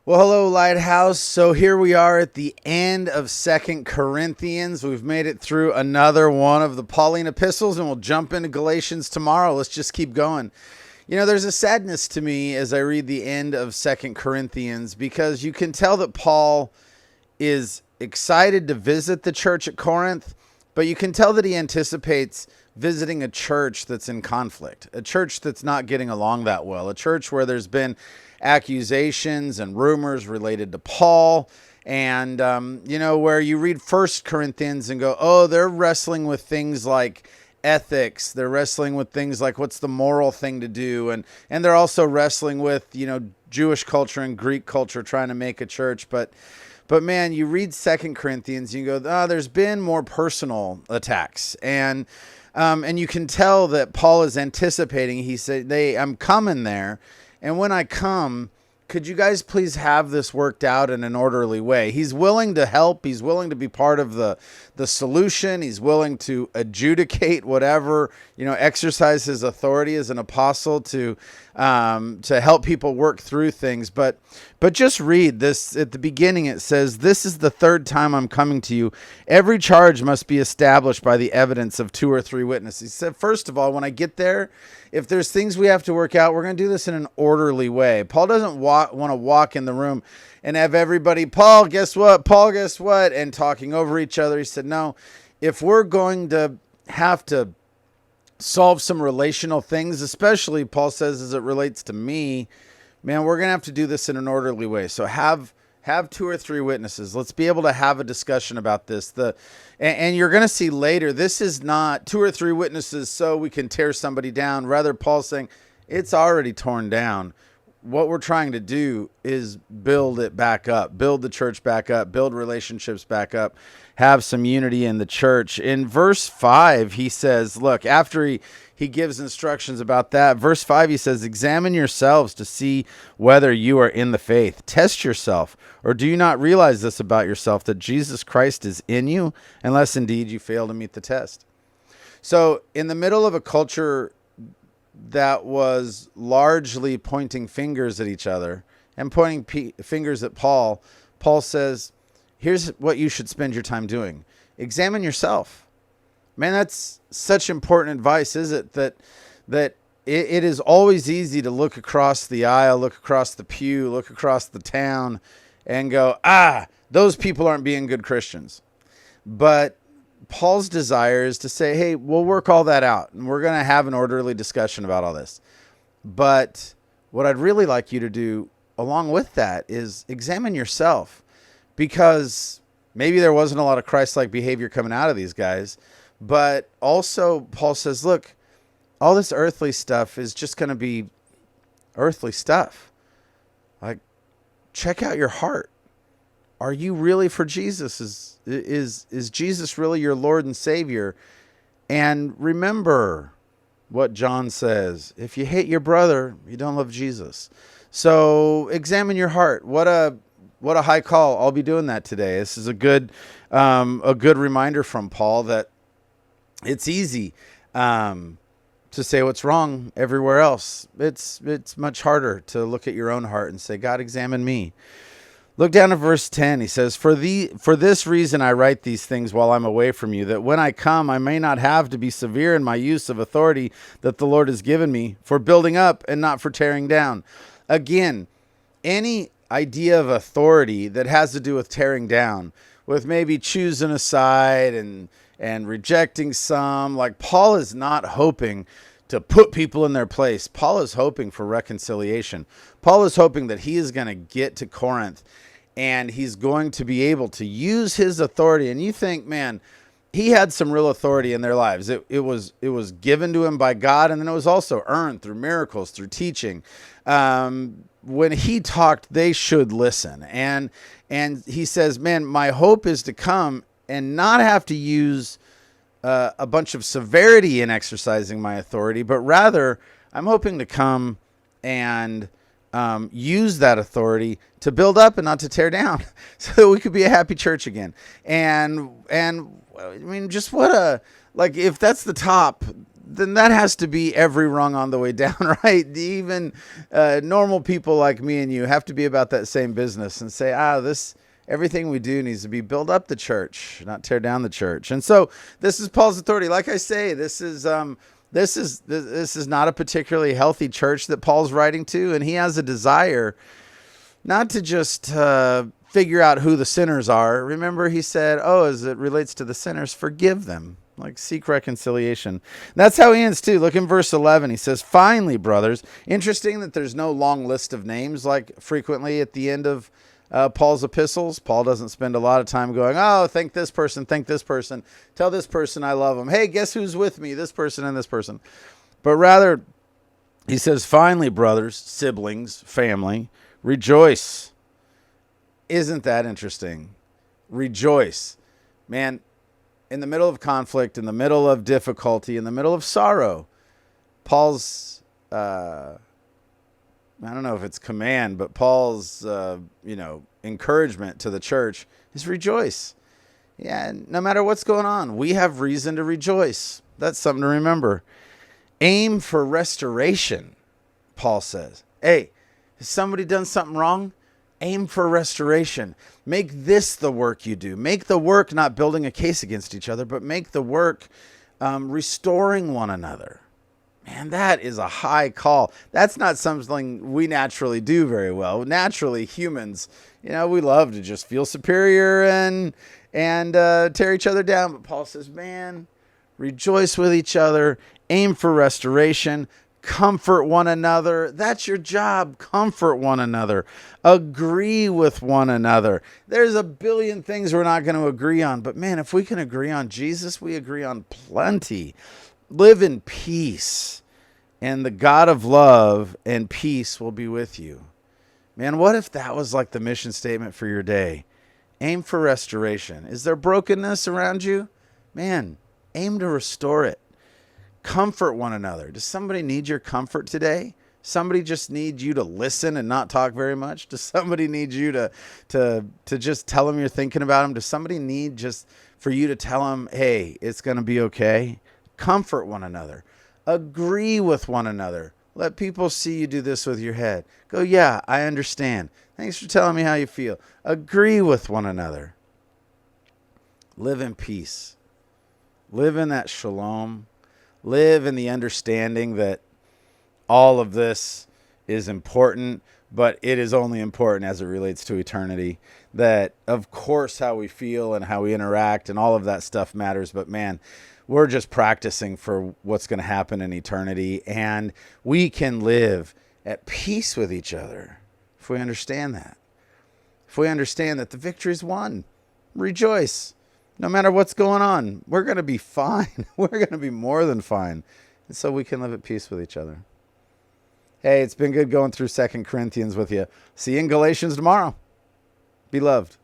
Well, hello, Lighthouse. So here we are at the end of Second Corinthians. We've made it through another one of the Pauline epistles, and we'll jump into Galatians tomorrow. Let's just keep going. You know, there's a sadness to me as I read the end of Second Corinthians because you can tell that Paul is excited to visit the church at Corinth, but you can tell that he anticipates visiting a church that's in conflict, a church that's not getting along that well, a church where there's been accusations and rumors related to Paul, and where you read First Corinthians and go, oh, they're wrestling with things like ethics, they're wrestling with things like what's the moral thing to do, and they're also wrestling with Jewish culture and Greek culture, trying to make a church. But man, you read Second Corinthians, you go, oh, there's been more personal attacks, and you can tell that Paul is anticipating. He said, I'm coming there. And when I come, could you guys please have this worked out in an orderly way? He's willing to help. He's willing to be part of the solution. He's willing to adjudicate whatever, exercise his authority as an apostle to help people work through things. But just read this at the beginning. It says, "This is the third time I'm coming to you. Every charge must be established by the evidence of 2 or 3 witnesses." He said, first of all, when I get there, if there's things we have to work out, we're going to do this in an orderly way. Paul doesn't want to walk in the room and have everybody, Paul, guess what? Paul, guess what? And talking over each other. He said, no, if we're going to have to solve some relational things, especially Paul says as it relates to me, man, we're going to have to do this in an orderly way. So have 2 or 3 witnesses. Let's be able to have a discussion about this. And you're going to see later, this is not 2 or 3 witnesses so we can tear somebody down. Rather, Paul's saying it's already torn down. What we're trying to do is build it back up, build the church back up, build relationships back up, have some unity in the church. In verse 5, he says, look, after he gives instructions about that, verse 5, he says, "Examine yourselves to see whether you are in the faith. Test yourself, or do you not realize this about yourself, that Jesus Christ is in you, unless indeed you fail to meet the test." So in the middle of a culture that was largely pointing fingers at each other and pointing fingers at Paul says, here's what you should spend your time doing. Examine yourself. Man, that's such important advice, is it? That it is always easy to look across the aisle, look across the pew, look across the town and go, those people aren't being good Christians. But Paul's desire is to say, hey, we'll work all that out and we're going to have an orderly discussion about all this. But what I'd really like you to do along with that is examine yourself, because maybe there wasn't a lot of Christ-like behavior coming out of these guys. But also Paul says, look, all this earthly stuff is just going to be earthly stuff. Like, check out your heart. Are you really for Jesus? Is Jesus really your Lord and Savior? And remember what John says: if you hate your brother, you don't love Jesus. So examine your heart. What a high call. I'll be doing that today. This is a good reminder from Paul that it's easy to say what's wrong everywhere else. It's much harder to look at your own heart and say, God, examine me. Look down at verse 10. He says, For this reason I write these things while I'm away from you, that when I come I may not have to be severe in my use of authority that the Lord has given me, for building up and not for tearing down. Again, any idea of authority that has to do with tearing down, with maybe choosing a side and rejecting some, like Paul is not hoping to put people in their place. Paul is hoping for reconciliation. Paul is hoping that he is going to get to Corinth and he's going to be able to use his authority. And you think, man, he had some real authority in their lives. It was given to him by God, and then it was also earned through miracles, through teaching. When he talked, they should listen. And he says, man, my hope is to come and not have to use a bunch of severity in exercising my authority, but rather I'm hoping to come and use that authority to build up and not to tear down, so that we could be a happy church again. And I mean, just if that's the top, then that has to be every rung on the way down, right? Even normal people like me and you have to be about that same business and say, everything we do needs to be build up the church, not tear down the church. And so this is Paul's authority. Like I say, this is not a particularly healthy church that Paul's writing to, and he has a desire not to just figure out who the sinners are. Remember, he said, as it relates to the sinners, forgive them. Like, seek reconciliation. That's how he ends too. Look in verse 11. He says, finally, brothers. Interesting that there's no long list of names like frequently at the end of Paul's epistles. Paul doesn't spend a lot of time going, thank this person, tell this person I love them. Hey, guess who's with me? This person and this person. But rather, he says, finally, brothers, siblings, family, rejoice. Isn't that interesting? Rejoice. Man, in the middle of conflict, in the middle of difficulty, in the middle of sorrow, Paul's, I don't know if it's command, but Paul's, encouragement to the church is rejoice. Yeah, no matter what's going on, we have reason to rejoice. That's something to remember. Aim for restoration, Paul says. Hey, has somebody done something wrong? Aim for restoration. Make this the work you do. Make the work not building a case against each other, but make the work restoring one another. Man, that is a high call. That's not something we naturally do very well. Naturally, humans, we love to just feel superior and tear each other down. But Paul says, man, rejoice with each other. Aim for restoration. Comfort one another. That's your job. Comfort one another. Agree with one another. There's a billion things we're not going to agree on. But man, if we can agree on Jesus, we agree on plenty. Live in peace. And the God of love and peace will be with you. Man, what if that was like the mission statement for your day? Aim for restoration. Is there brokenness around you? Man, aim to restore it. Comfort one another. Does somebody need your comfort today? Somebody just need you to listen and not talk very much? Does somebody need you to just tell them you're thinking about them? Does somebody need just for you to tell them, hey, it's going to be okay? Comfort one another. Agree with one another. Let people see you do this with your head. Go, yeah, I understand. Thanks for telling me how you feel. Agree with one another. Live in peace. Live in that shalom. Live in the understanding that all of this is important, but it is only important as it relates to eternity. That, of course, how we feel and how we interact and all of that stuff matters, but man, we're just practicing for what's going to happen in eternity, and we can live at peace with each other if we understand that. If we understand that the victory's won, rejoice. No matter what's going on, we're going to be fine. We're going to be more than fine. And so we can live at peace with each other. Hey, it's been good going through 2 Corinthians with you. See you in Galatians tomorrow. Be loved.